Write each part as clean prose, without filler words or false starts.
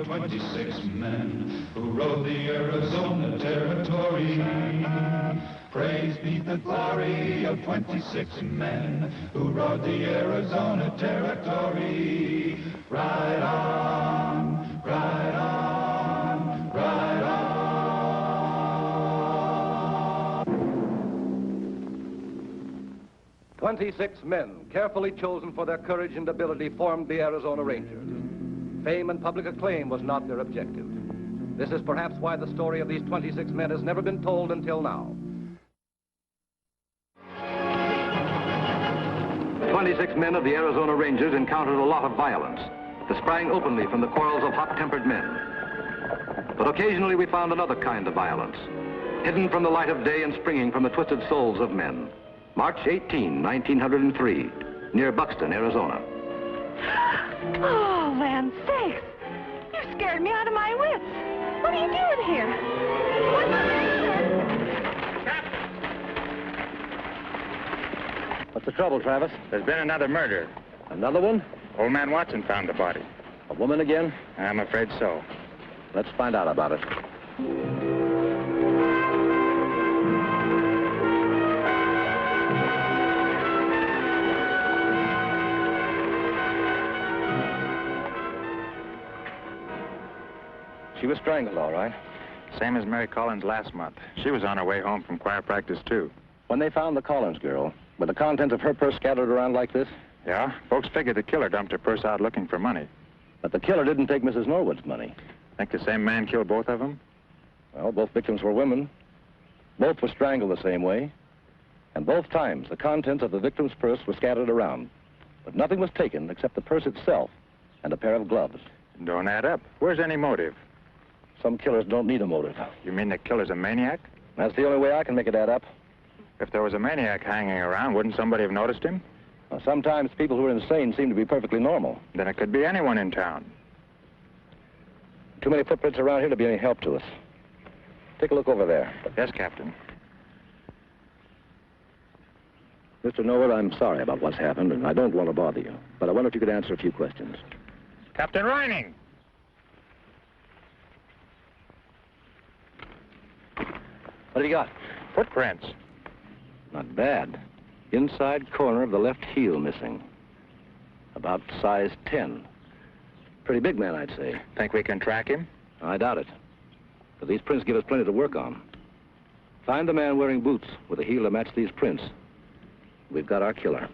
of 26 men who rode the Arizona Territory. Praise be the glory of 26 men who rode the Arizona Territory. Ride on, ride on, ride on. 26 men, carefully chosen for their courage and ability, formed the Arizona Rangers. Fame and public acclaim was not their objective. This is perhaps why the story of these 26 men has never been told until now. 26 men of the Arizona Rangers encountered a lot of violence that sprang openly from the quarrels of hot-tempered men. But occasionally we found another kind of violence, hidden from the light of day and springing from the twisted souls of men. March 18, 1903, near Buxton, Arizona. Oh, land sakes! You scared me out of my wits. What are you doing here? What's the matter? What's the trouble, Travis? There's been another murder. Another one? Old man Watson found the body. A woman again? I'm afraid so. Let's find out about it. She was strangled, all right. Same as Mary Collins last month. She was on her way home from choir practice, too. When they found the Collins girl, were the contents of her purse scattered around like this? Yeah, folks figured the killer dumped her purse out looking for money. But the killer didn't take Mrs. Norwood's money. Think the same man killed both of them? Well, both victims were women. Both were strangled the same way. And both times, the contents of the victim's purse were scattered around. But nothing was taken except the purse itself and a pair of gloves. Don't add up. Where's any motive? Some killers don't need a motive. You mean the killer's a maniac? That's the only way I can make it add up. If there was a maniac hanging around, wouldn't somebody have noticed him? Well, sometimes people who are insane seem to be perfectly normal. Then it could be anyone in town. Too many footprints around here to be any help to us. Take a look over there. Yes, Captain. Mr. Norwood, I'm sorry about what's happened, and I don't want to bother you. But I wonder if you could answer a few questions. Captain Rynning! What have you got? Footprints. Not bad. Inside corner of the left heel missing. About size 10. Pretty big man, I'd say. Think we can track him? I doubt it. But these prints give us plenty to work on. Find the man wearing boots with a heel to match these prints. We've got our killer.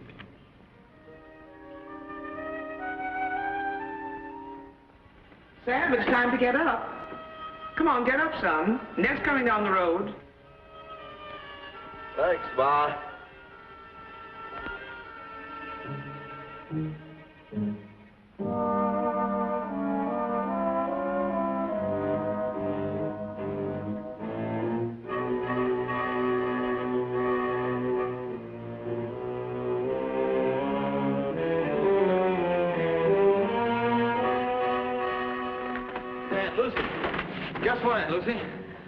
Sam, it's time to get up. Come on, get up, son. Ned's coming down the road. Thanks, Ma. Guess what, Aunt Lucy?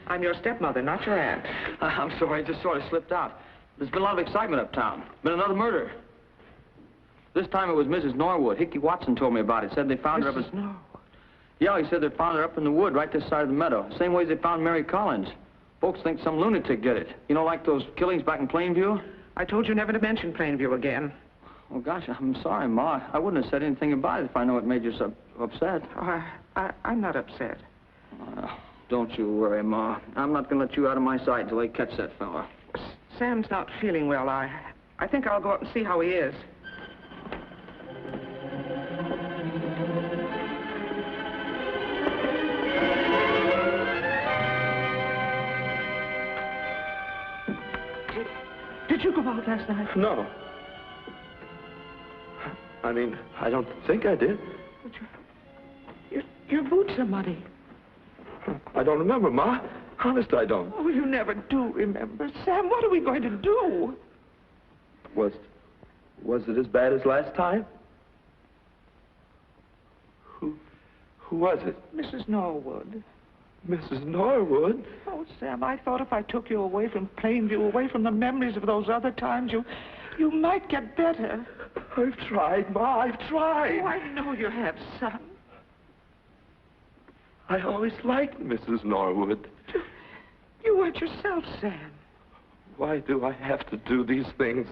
I'm your stepmother, not your aunt. I'm sorry, I just sort of slipped out. There's been a lot of excitement uptown. Been another murder. This time it was Mrs. Norwood. Hickey Watson told me about it. Said they found her up Mrs. Norwood? Yeah, he said they found her up in the wood right this side of the meadow. Same way as they found Mary Collins. Folks think some lunatic did it. You know, like those killings back in Plainview? I told you never to mention Plainview again. Oh, gosh, I'm sorry, Ma. I wouldn't have said anything about it if I know it made you so upset. Oh, I'm not upset. Don't you worry, Ma. I'm not going to let you out of my sight until they catch that fella. Sam's not feeling well. I think I'll go up and see how he is. Did you go out last night? No. I mean, I don't think I did. But your boots are muddy. I don't remember, Ma. Honest, I don't. Oh, you never do remember. Sam, what are we going to do? Was it as bad as last time? Who was it? Mrs. Norwood. Mrs. Norwood? Oh, Sam, I thought if I took you away from Plainview, away from the memories of those other times, you might get better. I've tried, Ma, I've tried. Oh, I know you have, son. I always liked Mrs. Norwood. You weren't yourself, Sam. Why do I have to do these things?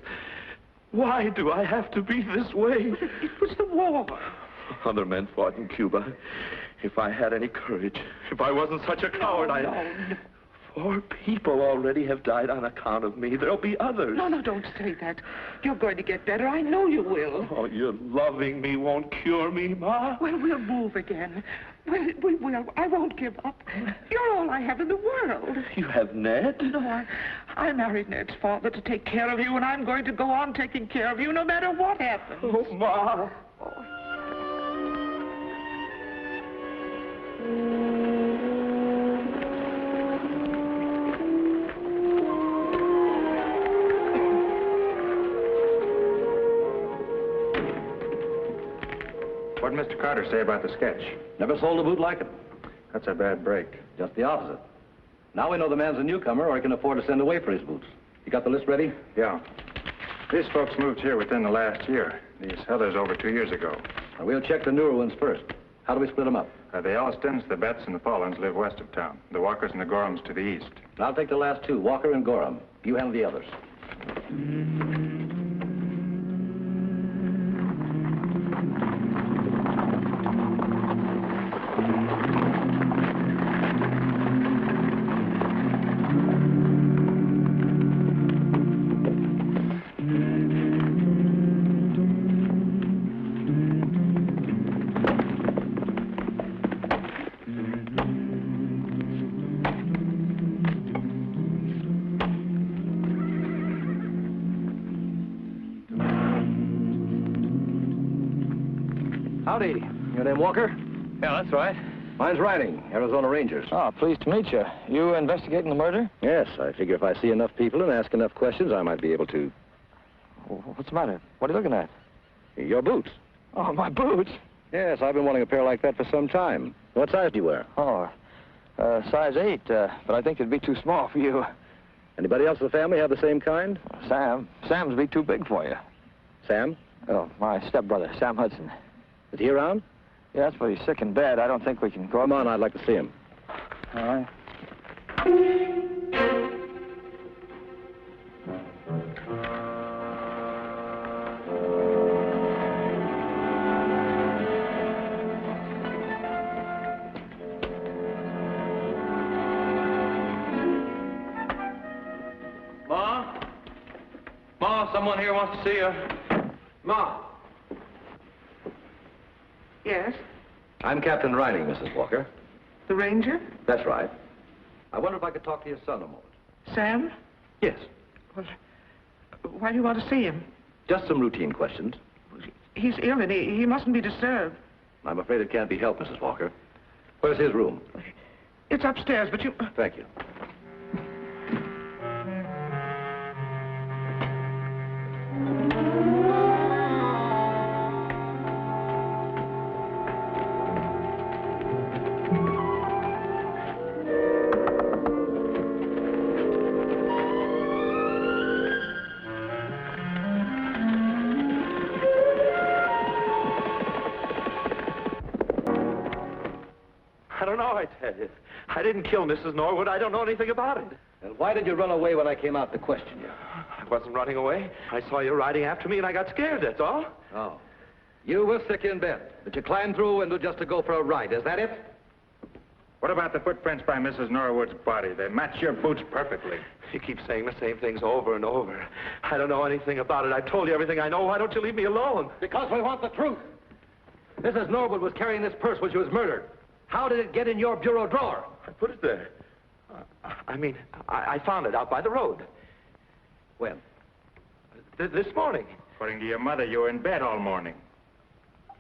Why do I have to be this way? It was the war. Other men fought in Cuba. If I had any courage, if I wasn't such a coward, No. 4 people already have died on account of me. There'll be others. No, don't say that. You're going to get better. I know you will. Oh, your loving me won't cure me, Ma. Well, we'll move again. We will. I won't give up. You're all I have in the world. You have Ned? No, I married Ned's father to take care of you, and I'm going to go on taking care of you no matter what happens. Oh, Ma. What did Mr. Carter say about the sketch? Never sold a boot like it. That's a bad break. Just the opposite. Now we know the man's a newcomer, or he can afford to send away for his boots. You got the list ready? Yeah. These folks moved here within the last year. These others over 2 years ago. Now, we'll check the newer ones first. How do we split them up? The Allistons, the Betts, and the Paulins live west of town. The Walkers and the Gorhams to the east. I'll take the last 2, Walker and Gorham. You handle the others. Howdy. Your name Walker? Yeah, that's right. Mine's Rynning, Arizona Rangers. Oh, pleased to meet you. You investigating the murder? Yes, I figure if I see enough people and ask enough questions, I might be able to... What's the matter? What are you looking at? Your boots. Oh, my boots. Yes, I've been wanting a pair like that for some time. What size do you wear? Oh, size 8, but I think it'd be too small for you. Anybody else in the family have the same kind? Sam's be too big for you. Sam? Oh, my stepbrother, Sam Hudson. Is he around? Yes, but he's sick in bed. I don't think we can go Come up. on, I'd like to see him. All right. Ma, someone here wants to see you. Ma. Yes? I'm Captain Rynning, Mrs. Walker. The ranger? That's right. I wonder if I could talk to your son a moment. Sam? Yes. Well, why do you want to see him? Just some routine questions. He's ill and he mustn't be disturbed. I'm afraid it can't be helped, Mrs. Walker. Where's his room? It's upstairs, but you... Thank you. I don't know, I tell you. I didn't kill Mrs. Norwood. I don't know anything about it. And why did you run away when I came out to question you? I wasn't running away. I saw you riding after me, and I got scared, that's all. Oh. You were sick in bed, but you climbed through a window just to go for a ride. Is that it? What about the footprints by Mrs. Norwood's body? They match your boots perfectly. You keep saying the same things over and over. I don't know anything about it. I've told you everything I know. Why don't you leave me alone? Because we want the truth. Mrs. Norwood was carrying this purse when she was murdered. How did it get in your bureau drawer? I put it there. I found it out by the road. When? This morning. According to your mother, you were in bed all morning.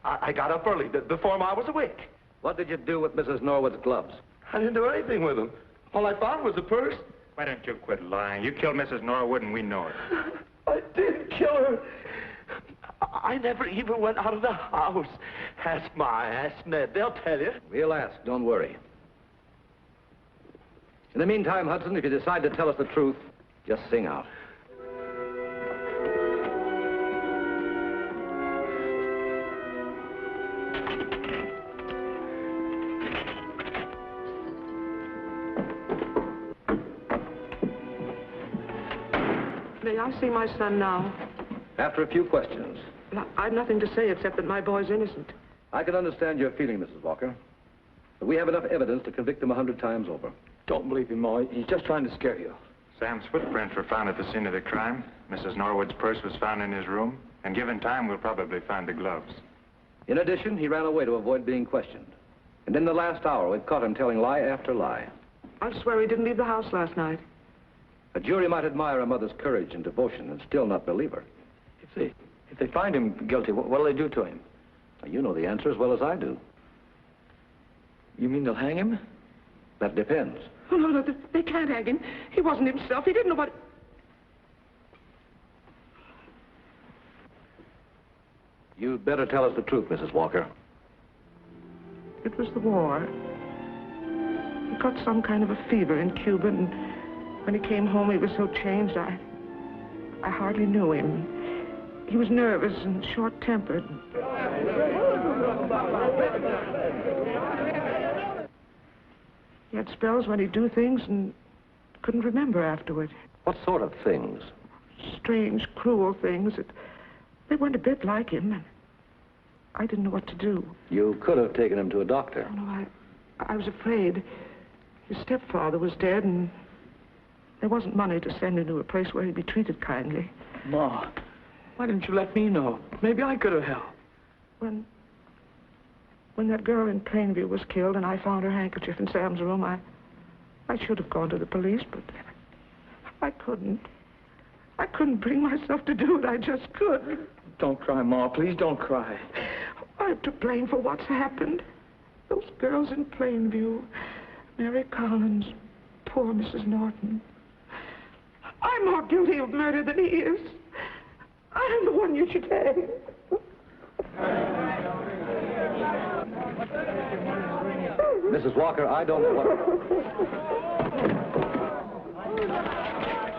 I got up early, before Ma was awake. What did you do with Mrs. Norwood's gloves? I didn't do anything with them. All I found was the purse. Why don't you quit lying? You killed Mrs. Norwood, and we know it. I did kill her. I never even went out of the house. Ask Ma, ask Ned. They'll tell you. We'll ask. Don't worry. In the meantime, Hudson, if you decide to tell us the truth, just sing out. May I see my son now? After a few questions. I've nothing to say except that my boy's innocent. I can understand your feeling, Mrs. Walker. But we have enough evidence to convict him 100 times over. Don't believe him, Ma. He's just trying to scare you. Sam's footprints were found at the scene of the crime. Mrs. Norwood's purse was found in his room. And given time, we'll probably find the gloves. In addition, he ran away to avoid being questioned. And in the last hour, we've caught him telling lie after lie. I'll swear he didn't leave the house last night. A jury might admire a mother's courage and devotion and still not believe her. If they find him guilty, what'll they do to him? Now, you know the answer as well as I do. You mean they'll hang him? That depends. Oh, no, they can't hang him. He wasn't himself. He didn't know what... You'd better tell us the truth, Mrs. Walker. It was the war. He caught some kind of a fever in Cuba, and when he came home, he was so changed, I hardly knew him. He was nervous and short-tempered. He had spells when he'd do things and couldn't remember afterward. What sort of things? Strange, cruel things. They weren't a bit like him. I didn't know what to do. You could have taken him to a doctor. Oh, no, I was afraid. His stepfather was dead, and there wasn't money to send him to a place where he'd be treated kindly. Ma, why didn't you let me know? Maybe I could have helped. When that girl in Plainview was killed and I found her handkerchief in Sam's room, I should have gone to the police, but I couldn't. I couldn't bring myself to do it. I just couldn't. Don't cry, Ma. Please don't cry. I'm to blame for what's happened. Those girls in Plainview, Mary Collins, poor Mrs. Norton. I'm more guilty of murder than he is. I'm the one you should hang. Mrs. Walker, I don't know what...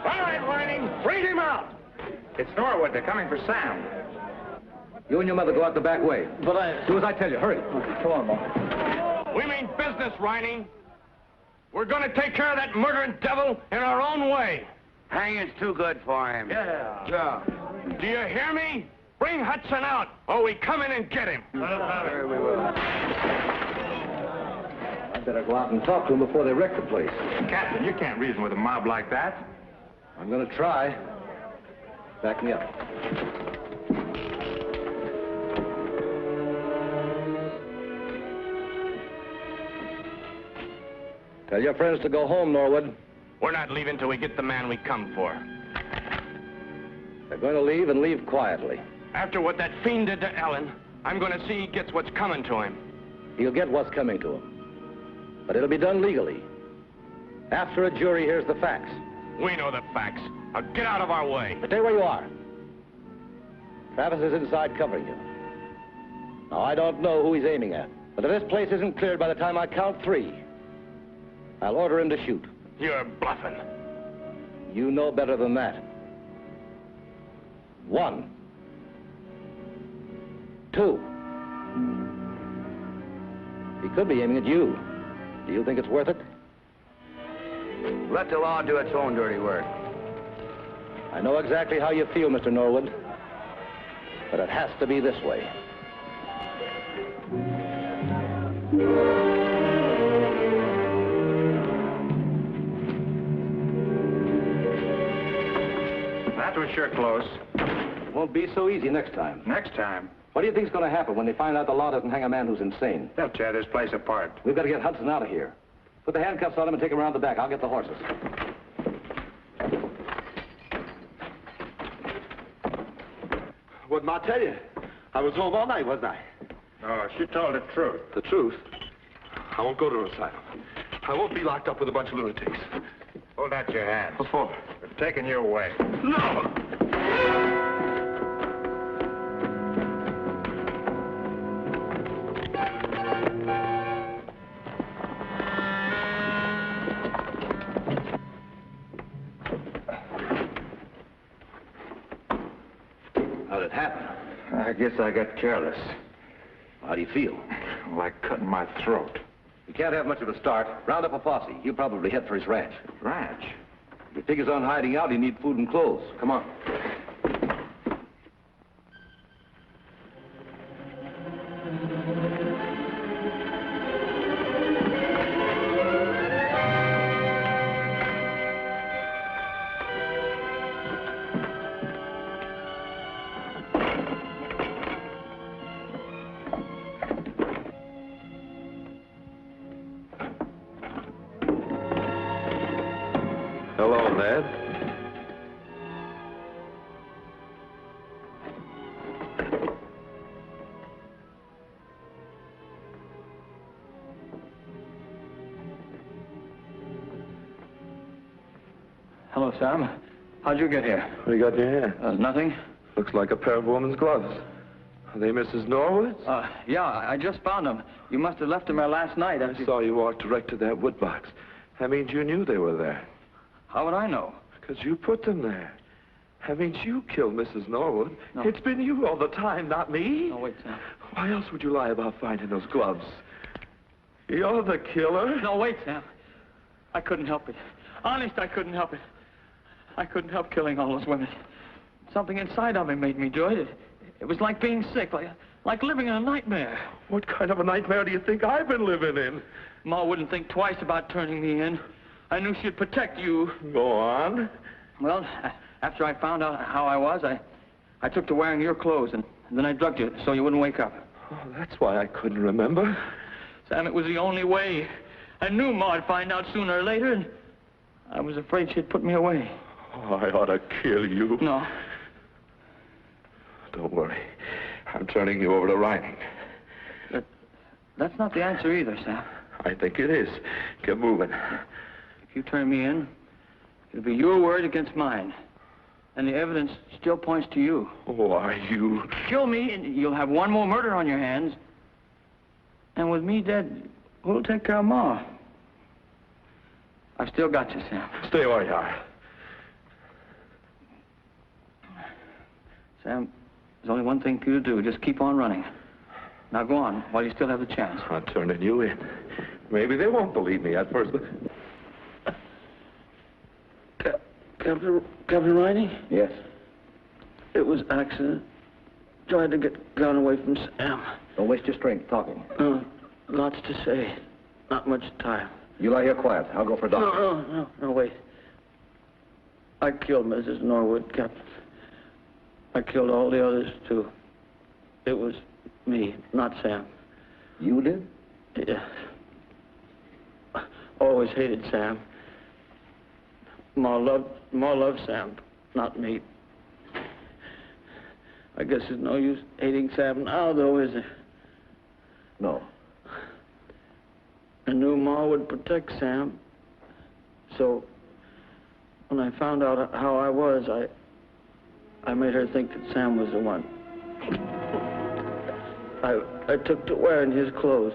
All right, Rynning, bring him out. It's Norwood. They're coming for Sam. You and your mother go out the back way. But Do as I tell you. Hurry. Come on, Ma. We mean business, Rynning. We're going to take care of that murdering devil in our own way. Hanging's too good for him. Yeah. Do you hear me? Bring Hudson out, or we come in and get him. Sure we will. I'd better go out and talk to them before they wreck the place. Captain, you can't reason with a mob like that. I'm going to try. Back me up. Tell your friends to go home, Norwood. We're not leaving till we get the man we come for. They're going to leave and leave quietly. After what that fiend did to Ellen, I'm going to see he gets what's coming to him. He'll get what's coming to him. But it'll be done legally. After a jury hears the facts. We know the facts. Now get out of our way. Stay where you are. Travis is inside covering you. Now, I don't know who he's aiming at, but if this place isn't cleared by the time I count 3, I'll order him to shoot. You're bluffing. You know better than that. 1, 2. He could be aiming at you. Do you think it's worth it? Let the law do its own dirty work. I know exactly how you feel, Mr. Norwood, but it has to be this way. That was sure close. It won't be so easy next time. Next time, What do you think's going to happen when they find out the law doesn't hang a man who's insane? they'll tear this place apart. We've got to get Hudson out of here. Put the handcuffs on him and take him around the back. I'll get the horses. What did Ma tell you? I was home all night, wasn't I? Oh, she told the truth. The truth? I won't go to an asylum. I won't be locked up with a bunch of lunatics. Hold out your hands. What for? We're taking you away. No! How'd it happen? I guess I got careless. How do you feel? Like cutting my throat. You can't have much of a start. Round up a posse. He'll probably head for his ranch. Ranch? If he figures on hiding out, he needs food and clothes. Come on. Hello, Ned. Hello, Sam. How'd you get here? What do you got in your hand? Nothing. Looks like a pair of woman's gloves. Are they Mrs. Norwood's? Yeah, I just found them. You must have left them there last night. I saw you walk direct to that wood box. That means you knew they were there. How would I know? Because you put them there. That means you killed Mrs. Norwood. No. It's been you all the time, not me. No, wait, Sam. Why else would you lie about finding those gloves? You're the killer. No, wait, Sam. I couldn't help it. Honest, I couldn't help it. I couldn't help killing all those women. Something inside of me made me do it. It was like being sick, like living in a nightmare. What kind of a nightmare do you think I've been living in? Ma wouldn't think twice about turning me in. I knew she'd protect you. Go on. Well, after I found out how I was, I took to wearing your clothes, and then I drugged you so you wouldn't wake up. Oh, that's why I couldn't remember. Sam, it was the only way. I knew Ma'd find out sooner or later, and I was afraid she'd put me away. Oh, I ought to kill you. No. Don't worry. I'm turning you over to Rynning. That's not the answer either, Sam. I think it is. Get moving. If you turn me in, it'll be your word against mine. And the evidence still points to you. Oh, are you? Kill me, and you'll have one more murder on your hands. And with me dead, who'll take care of Ma? I've still got you, Sam. Stay where you are. Sam, there's only one thing for you to do. Just keep on running. Now go on, while you still have the chance. I'm turning you in. Maybe they won't believe me at first, but... Captain Rynning? Yes? It was accident. Tried to get gun away from Sam. Don't waste your strength talking. Lots to say. Not much time. You lie here quiet. I'll go for a doctor. No, wait. I killed Mrs. Norwood, Captain. I killed all the others, too. It was me, not Sam. You did? Yeah. Always hated Sam. Ma loved Sam, not me. I guess there's no use hating Sam now, though, is there? No. I knew Ma would protect Sam. So, when I found out how I was, I made her think that Sam was the one. I took to wearing his clothes.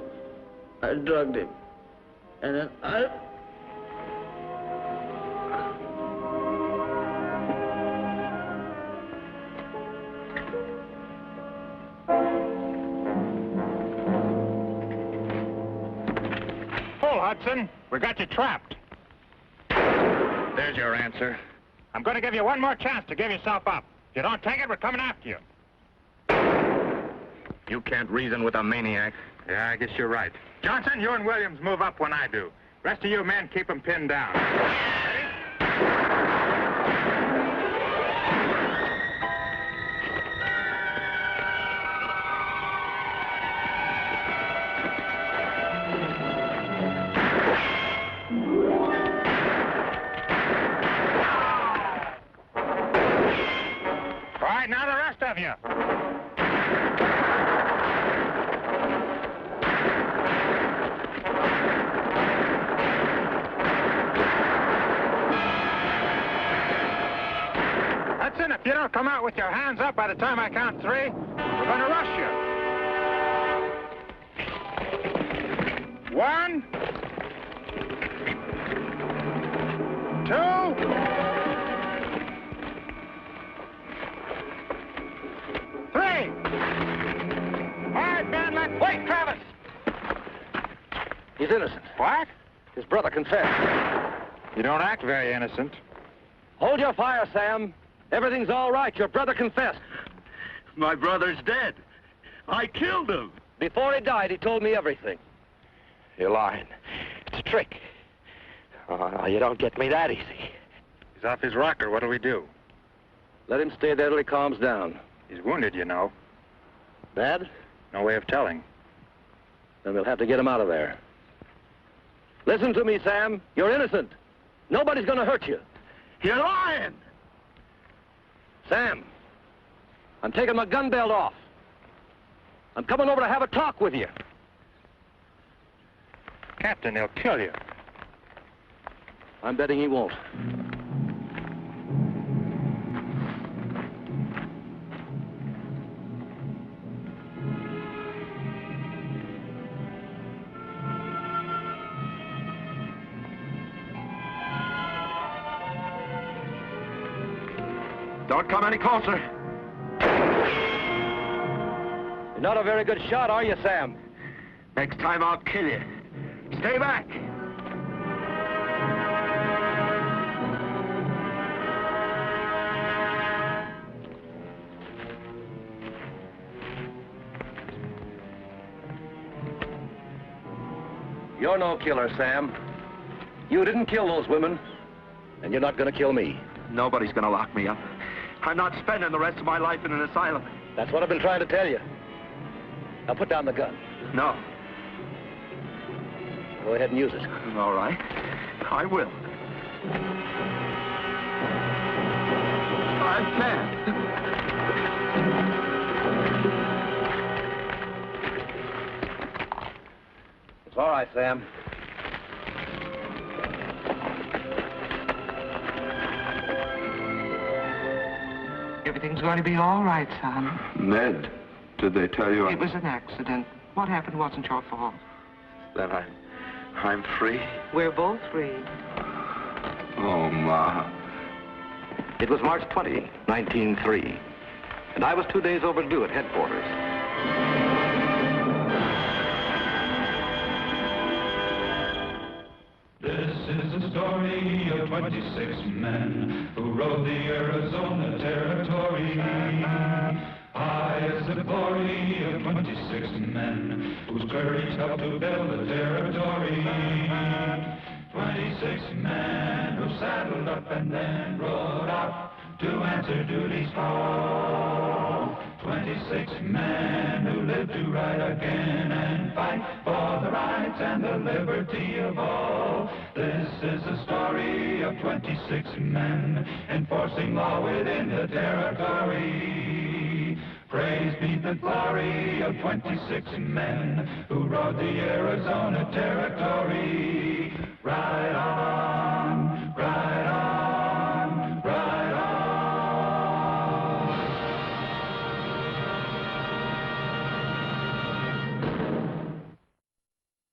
I drugged him. And then Pull, Hudson. We got you trapped. There's your answer. I'm going to give you one more chance to give yourself up. If you don't take it, we're coming after you. You can't reason with a maniac. Yeah, I guess you're right. Johnson, you and Williams move up when I do. Rest of you men keep them pinned down. Ready? All right, now the rest of you. Hudson, if you don't come out with your hands up by the time I count 3, we're going to rush you. 1, 2, 3. All right, man, let's... Wait, Travis! He's innocent. What? His brother confessed. You don't act very innocent. Hold your fire, Sam. Everything's all right. Your brother confessed. My brother's dead. I killed him. Before he died, he told me everything. You're lying. It's a trick. Oh, you don't get me that easy. He's off his rocker. What do we do? Let him stay there till he calms down. He's wounded, you know. Bad? No way of telling. Then we'll have to get him out of there. Listen to me, Sam. You're innocent. Nobody's gonna hurt you. You're lying! Sam, I'm taking my gun belt off. I'm coming over to have a talk with you. Captain, they'll kill you. I'm betting he won't. Don't come any closer. You're not a very good shot, are you, Sam? Next time I'll kill you. Stay back. You're no killer, Sam. You didn't kill those women, and you're not gonna kill me. Nobody's gonna lock me up. I'm not spending the rest of my life in an asylum. That's what I've been trying to tell you. Now put down the gun. No. Go ahead and use it. All right. I will. I can't. It's all right, Sam. Everything's going to be all right, son. Ned, did they tell you? It was an accident. What happened wasn't your fault. Then I'm free? We're both free. Oh, Ma. It was March 20, 1903, and I was 2 days overdue at headquarters. This is the story of 26 men who rode the Arizona Territory. High is the glory of 26 men whose courage helped to build the territory. 26 men who saddled up and then rode out to answer duty's call. 26 men who lived to ride again and fight for the rights and the liberty of all. This is the story of 26 men enforcing law within the territory. Praise be the glory of 26 men who rode the Arizona Territory. Ride on.